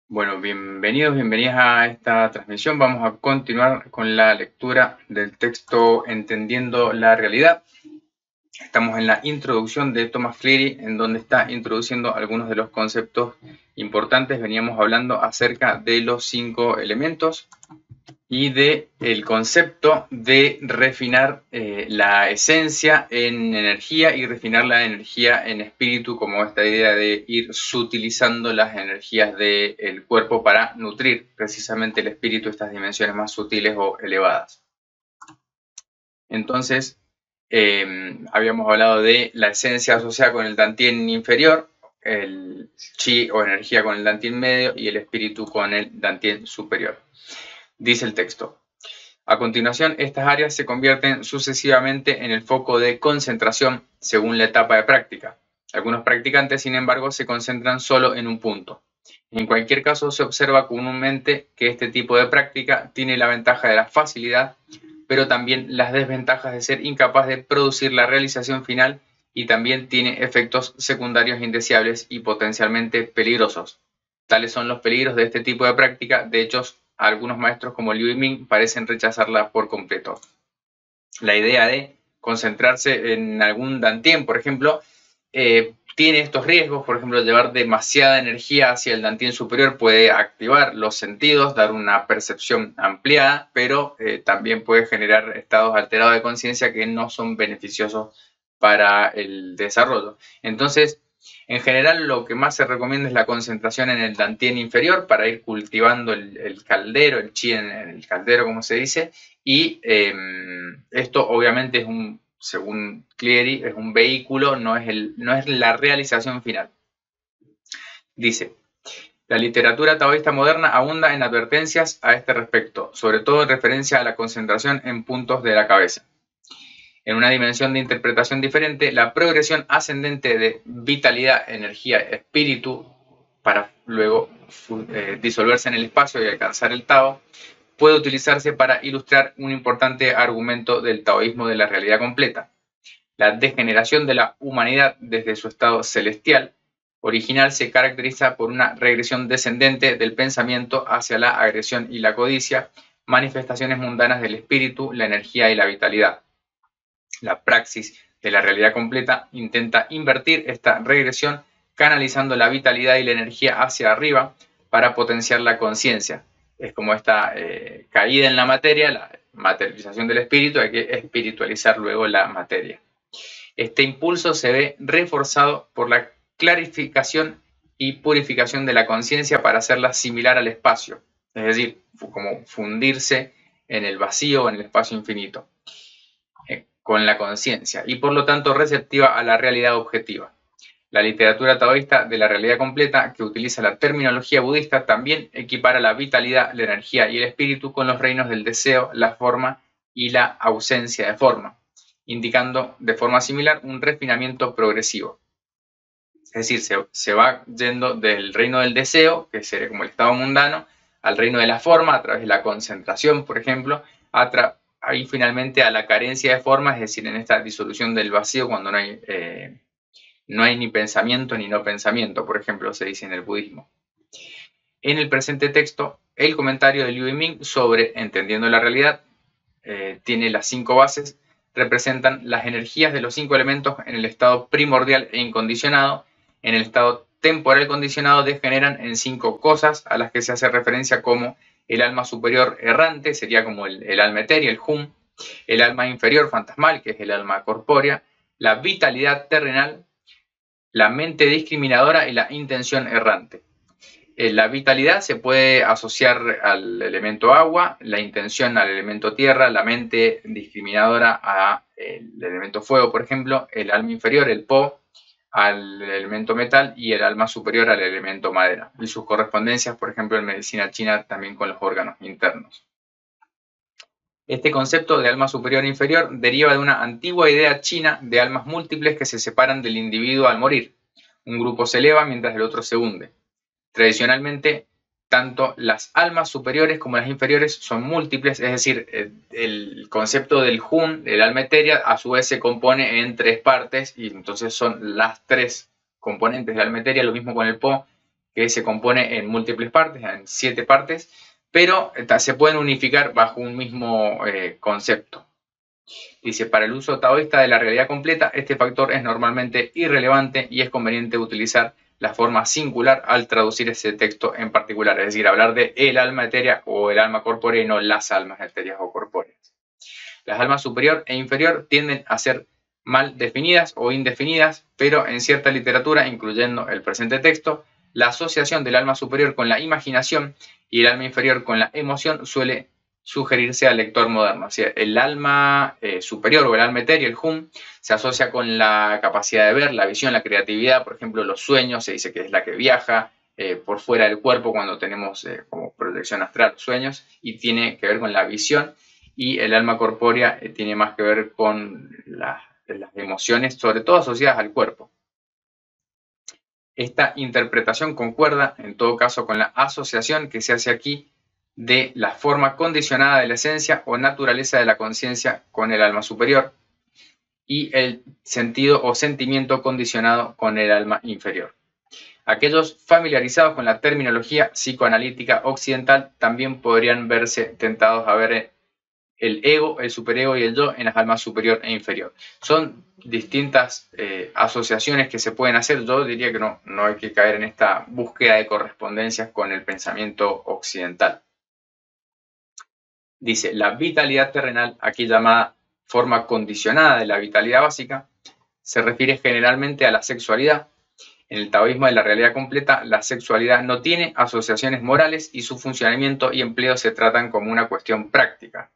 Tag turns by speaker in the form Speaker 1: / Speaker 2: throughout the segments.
Speaker 1: Bueno, bienvenidas a esta transmisión. Vamos a continuar con la lectura del texto Entendiendo la Realidad. Estamos en la introducción de Thomas Cleary, en donde está introduciendo algunos de los conceptos importantes. Veníamos hablando acerca de los 5 elementos y del concepto de refinar la esencia en energía y refinar la energía en espíritu, como esta idea de ir sutilizando las energías del cuerpo para nutrir precisamente el espíritu, estas dimensiones más sutiles o elevadas. Entonces, habíamos hablado de la esencia asociada con el Dantien inferior, el chi o energía con el Dantien medio y el espíritu con el Dantien superior. Dice el texto: a continuación, estas áreas se convierten sucesivamente en el foco de concentración según la etapa de práctica. Algunos practicantes, sin embargo, se concentran solo en un punto. En cualquier caso, se observa comúnmente que este tipo de práctica tiene la ventaja de la facilidad, pero también las desventajas de ser incapaz de producir la realización final, y también tiene efectos secundarios indeseables y potencialmente peligrosos. Tales son los peligros de este tipo de práctica. De hecho, algunos maestros como Liu Yiming parecen rechazarla por completo. La idea de concentrarse en algún Dantien, por ejemplo, tiene estos riesgos. Por ejemplo, llevar demasiada energía hacia el Dantien superior puede activar los sentidos, dar una percepción ampliada, pero también puede generar estados alterados de conciencia que no son beneficiosos para el desarrollo. Entonces, en general, lo que más se recomienda es la concentración en el Dantien inferior para ir cultivando el caldero, el chi en el caldero, como se dice, y esto obviamente es según Cleary, es un vehículo, no es la realización final. Dice: la literatura taoísta moderna abunda en advertencias a este respecto, sobre todo en referencia a la concentración en puntos de la cabeza. En una dimensión de interpretación diferente, la progresión ascendente de vitalidad, energía, espíritu, para luego disolverse en el espacio y alcanzar el Tao, puede utilizarse para ilustrar un importante argumento del taoísmo de la realidad completa. La degeneración de la humanidad desde su estado celestial original se caracteriza por una regresión descendente del pensamiento hacia la agresión y la codicia, manifestaciones mundanas del espíritu, la energía y la vitalidad. La praxis de la realidad completa intenta invertir esta regresión, canalizando la vitalidad y la energía hacia arriba para potenciar la conciencia. Es como esta caída en la materia, la materialización del espíritu. Hay que espiritualizar luego la materia. Este impulso se ve reforzado por la clarificación y purificación de la conciencia para hacerla similar al espacio, es decir, como fundirse en el vacío o en el espacio infinito, con la conciencia, y por lo tanto receptiva a la realidad objetiva. La literatura taoísta de la realidad completa, que utiliza la terminología budista, también equipara la vitalidad, la energía y el espíritu con los reinos del deseo, la forma y la ausencia de forma, indicando de forma similar un refinamiento progresivo. Es decir, se va yendo del reino del deseo, que sería como el estado mundano, al reino de la forma a través de la concentración, por ejemplo, ahí finalmente a la carencia de forma, es decir, en esta disolución del vacío cuando no hay ni pensamiento ni no pensamiento, por ejemplo, se dice en el budismo. En el presente texto, el comentario de Liu Yiming sobre Entendiendo la Realidad tiene las 5 bases, representan las energías de los 5 elementos en el estado primordial e incondicionado. En el estado temporal condicionado degeneran en 5 cosas a las que se hace referencia como el alma superior errante, sería como el alma etérea, el hum, el alma inferior fantasmal, que es el alma corpórea, la vitalidad terrenal, la mente discriminadora y la intención errante. La vitalidad se puede asociar al elemento agua, la intención al elemento tierra, la mente discriminadora al elemento fuego, por ejemplo, el alma inferior, el po, al elemento metal, y el alma superior al elemento madera. Y sus correspondencias, por ejemplo, en medicina china, también con los órganos internos. Este concepto de alma superior e inferior deriva de una antigua idea china de almas múltiples que se separan del individuo al morir. Un grupo se eleva mientras el otro se hunde. Tradicionalmente, tanto las almas superiores como las inferiores son múltiples, es decir, el concepto del Hun, el alma etérea, a su vez se compone en 3 partes, y entonces son las 3 componentes del alma etérea. Lo mismo con el Po, que se compone en múltiples partes, en 7 partes, pero se pueden unificar bajo un mismo concepto. Dice, para el uso taoísta de la realidad completa, este factor es normalmente irrelevante y es conveniente utilizar la forma singular al traducir ese texto en particular, es decir, hablar de el alma etérea o el alma corpórea y no las almas etéreas o corpóreas. Las almas superior e inferior tienden a ser mal definidas o indefinidas, pero en cierta literatura, incluyendo el presente texto, la asociación del alma superior con la imaginación y el alma inferior con la emoción suele sugerirse al lector moderno. O sea, el alma superior o el alma etérea, el hum, se asocia con la capacidad de ver, la visión, la creatividad, por ejemplo, los sueños, se dice que es la que viaja por fuera del cuerpo cuando tenemos como proyección astral sueños, y tiene que ver con la visión, y el alma corpórea tiene más que ver con las emociones, sobre todo asociadas al cuerpo. Esta interpretación concuerda, en todo caso, con la asociación que se hace aquí de la forma condicionada de la esencia o naturaleza de la conciencia con el alma superior y el sentido o sentimiento condicionado con el alma inferior. Aquellos familiarizados con la terminología psicoanalítica occidental también podrían verse tentados a ver el ego, el superego y el yo en las almas superior e inferior. Son distintas asociaciones que se pueden hacer. Yo diría que no hay que caer en esta búsqueda de correspondencias con el pensamiento occidental. Dice, la vitalidad terrenal, aquí llamada forma condicionada de la vitalidad básica, se refiere generalmente a la sexualidad. En el taoísmo de la realidad completa, la sexualidad no tiene asociaciones morales y su funcionamiento y empleo se tratan como una cuestión práctica.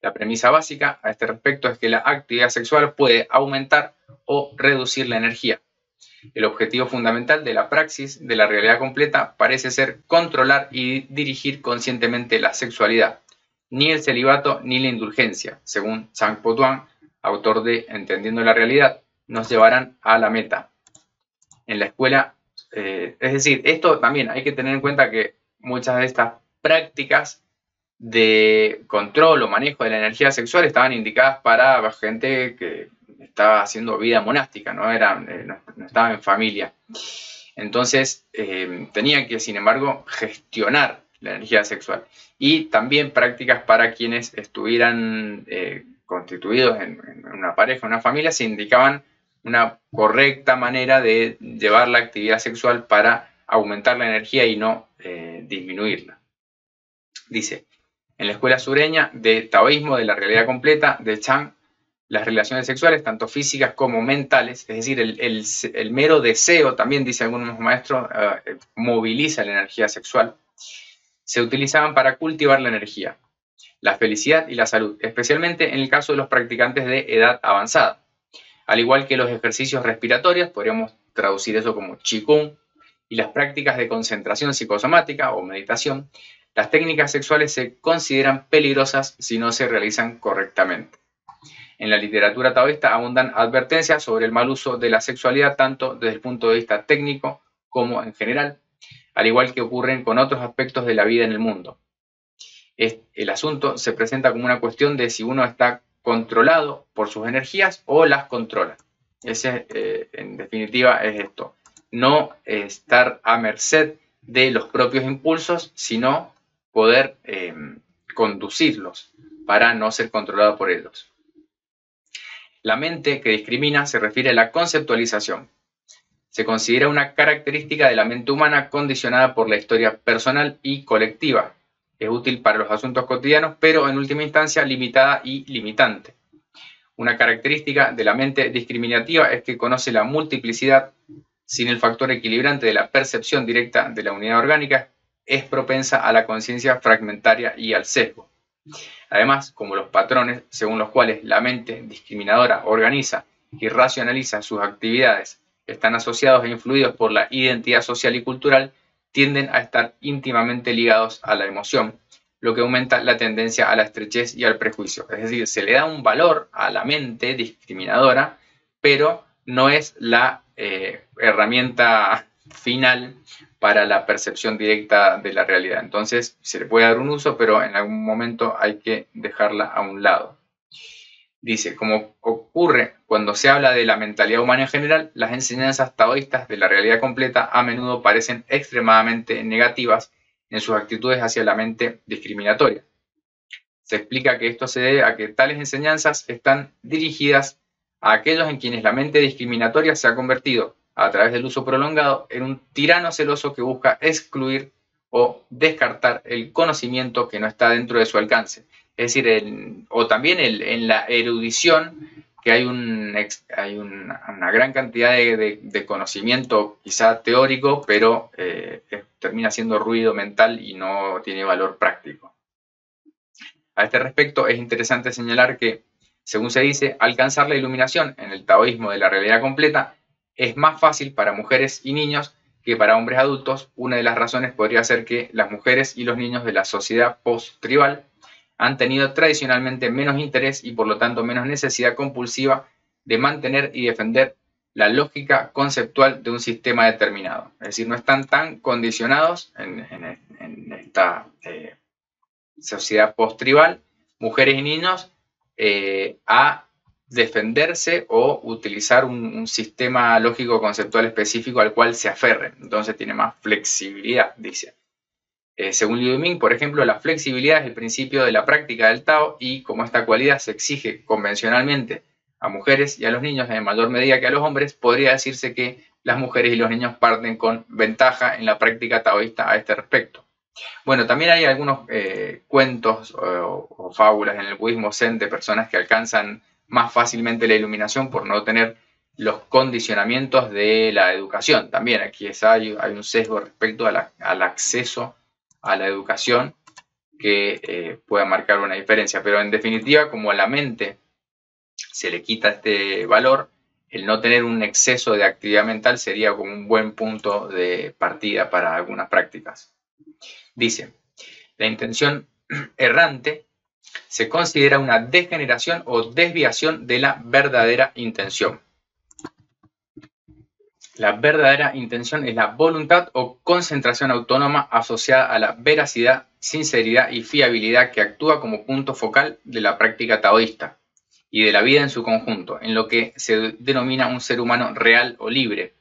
Speaker 1: La premisa básica a este respecto es que la actividad sexual puede aumentar o reducir la energía. El objetivo fundamental de la praxis de la realidad completa parece ser controlar y dirigir conscientemente la sexualidad. Ni el celibato ni la indulgencia, según Zhang Po-Tuan, autor de Entendiendo la Realidad, nos llevarán a la meta. En la escuela, es decir, esto también hay que tener en cuenta que muchas de estas prácticas de control o manejo de la energía sexual estaban indicadas para gente que estaba haciendo vida monástica, no estaba en familia. Entonces, tenían que, sin embargo, gestionar la energía sexual. Y también prácticas para quienes estuvieran constituidos en una pareja, una familia, se indicaban una correcta manera de llevar la actividad sexual para aumentar la energía y no disminuirla. Dice, en la escuela sureña de taoísmo de la realidad completa de Chan, las relaciones sexuales, tanto físicas como mentales, es decir, el mero deseo, también dice algunos maestros, moviliza la energía sexual, se utilizaban para cultivar la energía, la felicidad y la salud, especialmente en el caso de los practicantes de edad avanzada. Al igual que los ejercicios respiratorios, podríamos traducir eso como Qigong, y las prácticas de concentración psicosomática o meditación, las técnicas sexuales se consideran peligrosas si no se realizan correctamente. En la literatura taoísta abundan advertencias sobre el mal uso de la sexualidad tanto desde el punto de vista técnico como en general, al igual que ocurren con otros aspectos de la vida en el mundo. El asunto se presenta como una cuestión de si uno está controlado por sus energías o las controla. En definitiva, es esto. No estar a merced de los propios impulsos, sino poder conducirlos para no ser controlado por ellos. La mente que discrimina se refiere a la conceptualización. Se considera una característica de la mente humana condicionada por la historia personal y colectiva. Es útil para los asuntos cotidianos, pero en última instancia limitada y limitante. Una característica de la mente discriminativa es que conoce la multiplicidad. Sin el factor equilibrante de la percepción directa de la unidad orgánica, es propensa a la conciencia fragmentaria y al sesgo. Además, como los patrones según los cuales la mente discriminadora organiza y racionaliza sus actividades están asociados e influidos por la identidad social y cultural, tienden a estar íntimamente ligados a la emoción, lo que aumenta la tendencia a la estrechez y al prejuicio. Es decir, se le da un valor a la mente discriminadora, pero no es la herramienta final para la percepción directa de la realidad. Entonces, se le puede dar un uso, pero en algún momento hay que dejarla a un lado. Dice, como ocurre cuando se habla de la mentalidad humana en general, las enseñanzas taoístas de la realidad completa a menudo parecen extremadamente negativas en sus actitudes hacia la mente discriminatoria. Se explica que esto se debe a que tales enseñanzas están dirigidas a aquellos en quienes la mente discriminatoria se ha convertido, a través del uso prolongado, en un tirano celoso que busca excluir o descartar el conocimiento que no está dentro de su alcance. Es decir, o también en la erudición, que hay una gran cantidad de conocimiento quizá teórico, pero termina siendo ruido mental y no tiene valor práctico. A este respecto, es interesante señalar que, según se dice, alcanzar la iluminación en el taoísmo de la realidad completa es más fácil para mujeres y niños que para hombres adultos. Una de las razones podría ser que las mujeres y los niños de la sociedad post-tribal han tenido tradicionalmente menos interés y por lo tanto menos necesidad compulsiva de mantener y defender la lógica conceptual de un sistema determinado. Es decir, no están tan condicionados en esta sociedad post-tribal, mujeres y niños, a defenderse o utilizar un sistema lógico conceptual específico al cual se aferren. Entonces tiene más flexibilidad, dice. Según Liu Ming, por ejemplo, la flexibilidad es el principio de la práctica del Tao y como esta cualidad se exige convencionalmente a mujeres y a los niños en mayor medida que a los hombres, podría decirse que las mujeres y los niños parten con ventaja en la práctica taoísta a este respecto. Bueno, también hay algunos cuentos o fábulas en el budismo zen de personas que alcanzan más fácilmente la iluminación por no tener los condicionamientos de la educación. También aquí hay un sesgo respecto al acceso a la educación que pueda marcar una diferencia. Pero en definitiva, como a la mente se le quita este valor, el no tener un exceso de actividad mental sería como un buen punto de partida para algunas prácticas. Dice, la intención errante se considera una degeneración o desviación de la verdadera intención. La verdadera intención es la voluntad o concentración autónoma asociada a la veracidad, sinceridad y fiabilidad que actúa como punto focal de la práctica taoísta y de la vida en su conjunto, en lo que se denomina un ser humano real o libre.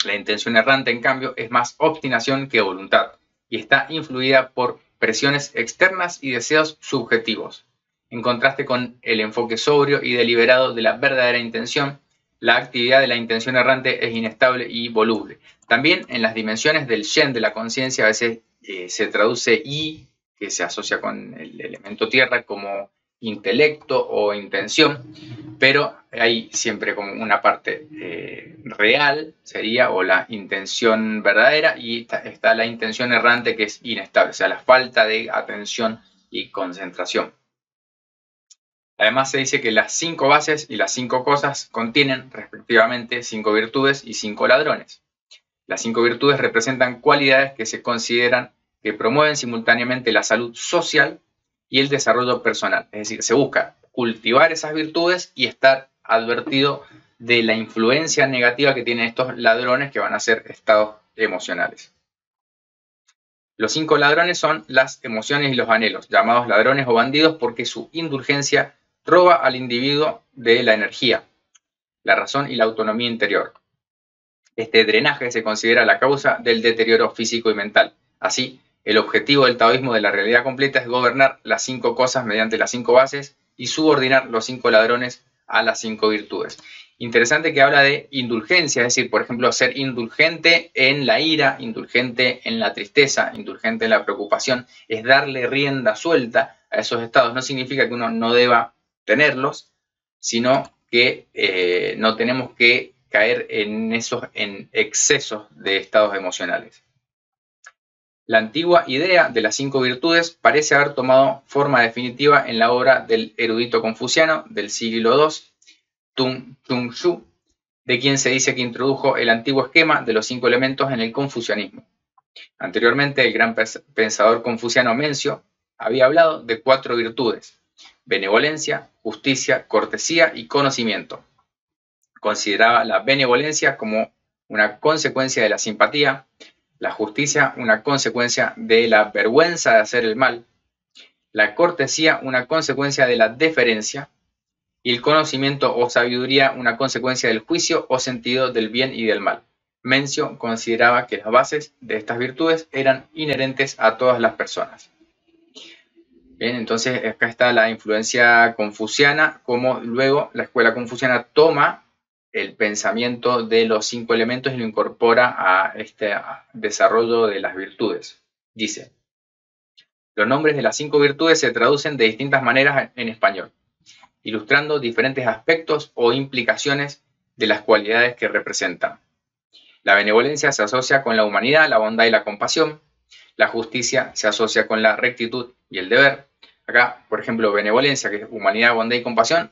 Speaker 1: La intención errante, en cambio, es más obstinación que voluntad y está influida por presiones externas y deseos subjetivos. En contraste con el enfoque sobrio y deliberado de la verdadera intención, la actividad de la intención errante es inestable y voluble. También en las dimensiones del Shen de la conciencia a veces se traduce I, que se asocia con el elemento tierra, como intelecto o intención, pero hay siempre como una parte real, sería, o la intención verdadera, y está la intención errante que es inestable, o sea, la falta de atención y concentración. Además se dice que las 5 bases y las 5 cosas contienen respectivamente 5 virtudes y 5 ladrones. Las 5 virtudes representan cualidades que se consideran que promueven simultáneamente la salud social y el desarrollo personal. Es decir, se busca cultivar esas virtudes y estar advertido de la influencia negativa que tienen estos ladrones que van a ser estados emocionales. Los 5 ladrones son las emociones y los anhelos, llamados ladrones o bandidos porque su indulgencia roba al individuo de la energía, la razón y la autonomía interior. Este drenaje se considera la causa del deterioro físico y mental. Así, el objetivo del taoísmo de la realidad completa es gobernar las 5 cosas mediante las 5 bases y subordinar los 5 ladrones a las 5 virtudes. Interesante que habla de indulgencia, es decir, por ejemplo, ser indulgente en la ira, indulgente en la tristeza, indulgente en la preocupación, es darle rienda suelta a esos estados. No significa que uno no deba tenerlos, sino que no tenemos que caer en excesos de estados emocionales. La antigua idea de las 5 virtudes parece haber tomado forma definitiva en la obra del erudito confuciano del siglo II, Tung Shu, de quien se dice que introdujo el antiguo esquema de los 5 elementos en el confucianismo. Anteriormente, el gran pensador confuciano Mencio había hablado de 4 virtudes: benevolencia, justicia, cortesía y conocimiento. Consideraba la benevolencia como una consecuencia de la simpatía, la justicia una consecuencia de la vergüenza de hacer el mal, la cortesía una consecuencia de la deferencia y el conocimiento o sabiduría una consecuencia del juicio o sentido del bien y del mal. Mencio consideraba que las bases de estas virtudes eran inherentes a todas las personas. Bien, entonces acá está la influencia confuciana, como luego la escuela confuciana toma el pensamiento de los 5 elementos y lo incorpora a este desarrollo de las virtudes. Dice, los nombres de las 5 virtudes se traducen de distintas maneras en español, ilustrando diferentes aspectos o implicaciones de las cualidades que representan. La benevolencia se asocia con la humanidad, la bondad y la compasión. La justicia se asocia con la rectitud y el deber. Acá, por ejemplo, benevolencia, que es humanidad, bondad y compasión,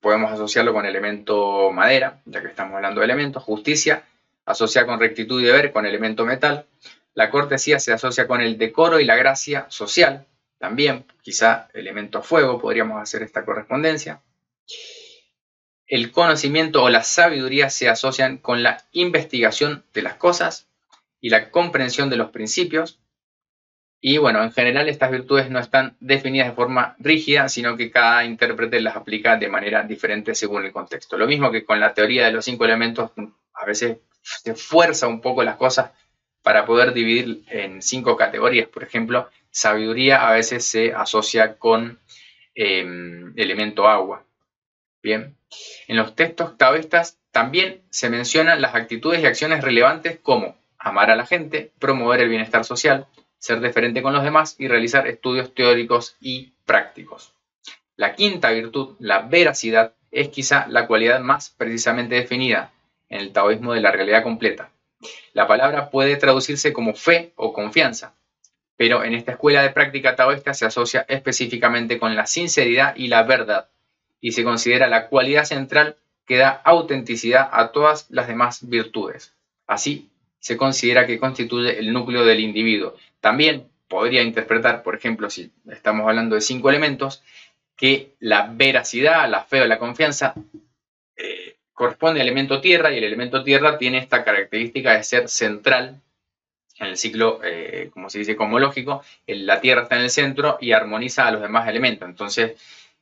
Speaker 1: podemos asociarlo con el elemento madera, ya que estamos hablando de elementos. Justicia, asociada con rectitud y deber, con el elemento metal. La cortesía se asocia con el decoro y la gracia social, también, quizá elemento fuego, podríamos hacer esta correspondencia. El conocimiento o la sabiduría se asocian con la investigación de las cosas y la comprensión de los principios. Y bueno, en general estas virtudes no están definidas de forma rígida, sino que cada intérprete las aplica de manera diferente según el contexto. Lo mismo que con la teoría de los 5 elementos, a veces se fuerza un poco las cosas para poder dividir en 5 categorías. Por ejemplo, sabiduría a veces se asocia con elemento agua. Bien, en los textos taoístas también se mencionan las actitudes y acciones relevantes como amar a la gente, promover el bienestar social, ser deferente con los demás y realizar estudios teóricos y prácticos. La quinta virtud, la veracidad, es quizá la cualidad más precisamente definida en el taoísmo de la realidad completa. La palabra puede traducirse como fe o confianza, pero en esta escuela de práctica taoísta se asocia específicamente con la sinceridad y la verdad, y se considera la cualidad central que da autenticidad a todas las demás virtudes. Así, se considera que constituye el núcleo del individuo. También podría interpretar, por ejemplo, si estamos hablando de 5 elementos, que la veracidad, la fe o la confianza corresponde al elemento tierra, y el elemento tierra tiene esta característica de ser central en el ciclo, como se dice, cosmológico. La tierra está en el centro y armoniza a los demás elementos. Entonces,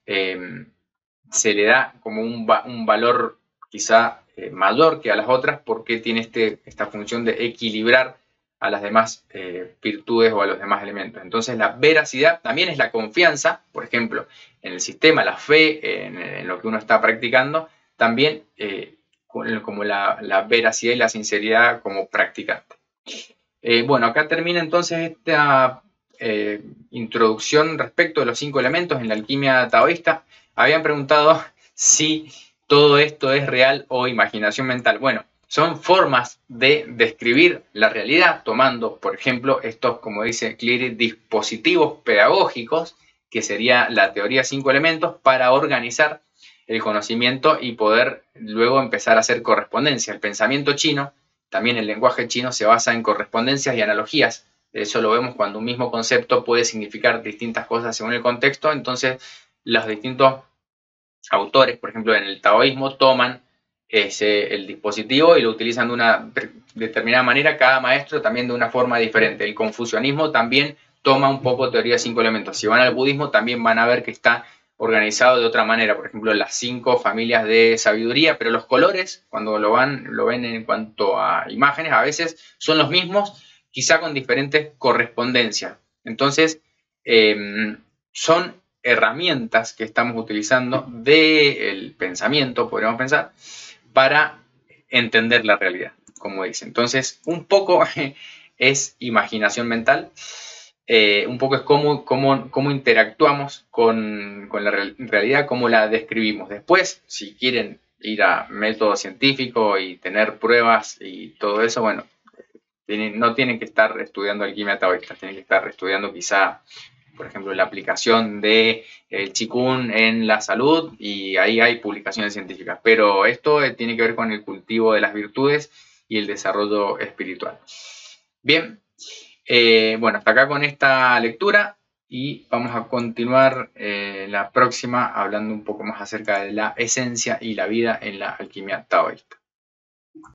Speaker 1: se le da como un valor quizá mayor que a las otras, porque tiene esta función de equilibrar a las demás virtudes o a los demás elementos. Entonces la veracidad también es la confianza, por ejemplo, en el sistema, la fe, en lo que uno está practicando, también como la veracidad y la sinceridad como practicante. Bueno, acá termina entonces esta introducción respecto de los 5 elementos en la alquimia taoísta. Habían preguntado si todo esto es real o imaginación mental. Bueno, son formas de describir la realidad, tomando, por ejemplo, estos, como dice Cleary, dispositivos pedagógicos, que sería la teoría 5 elementos, para organizar el conocimiento y poder luego empezar a hacer correspondencia. El pensamiento chino, también el lenguaje chino, se basa en correspondencias y analogías. Eso lo vemos cuando un mismo concepto puede significar distintas cosas según el contexto. Entonces, los distintos autores, por ejemplo, en el taoísmo, toman el dispositivo y lo utilizan de una determinada manera, cada maestro también de una forma diferente. El confucianismo también toma un poco teoría de 5 elementos. Si van al budismo, también van a ver que está organizado de otra manera, por ejemplo, las 5 familias de sabiduría, pero los colores, cuando lo ven en cuanto a imágenes, a veces son los mismos, quizá con diferentes correspondencias. Entonces, son herramientas que estamos utilizando del pensamiento, podríamos pensar, para entender la realidad, como dice. Entonces, un poco es imaginación mental, un poco es cómo interactuamos con la realidad, cómo la describimos. Después, si quieren ir a método científico y tener pruebas y todo eso, bueno, no tienen que estar estudiando alquimia taoísta, tienen que estar estudiando quizá, por ejemplo, la aplicación del Qigong en la salud, y ahí hay publicaciones científicas. Pero esto tiene que ver con el cultivo de las virtudes y el desarrollo espiritual. Bien, bueno, hasta acá con esta lectura, y vamos a continuar la próxima hablando un poco más acerca de la esencia y la vida en la alquimia taoísta.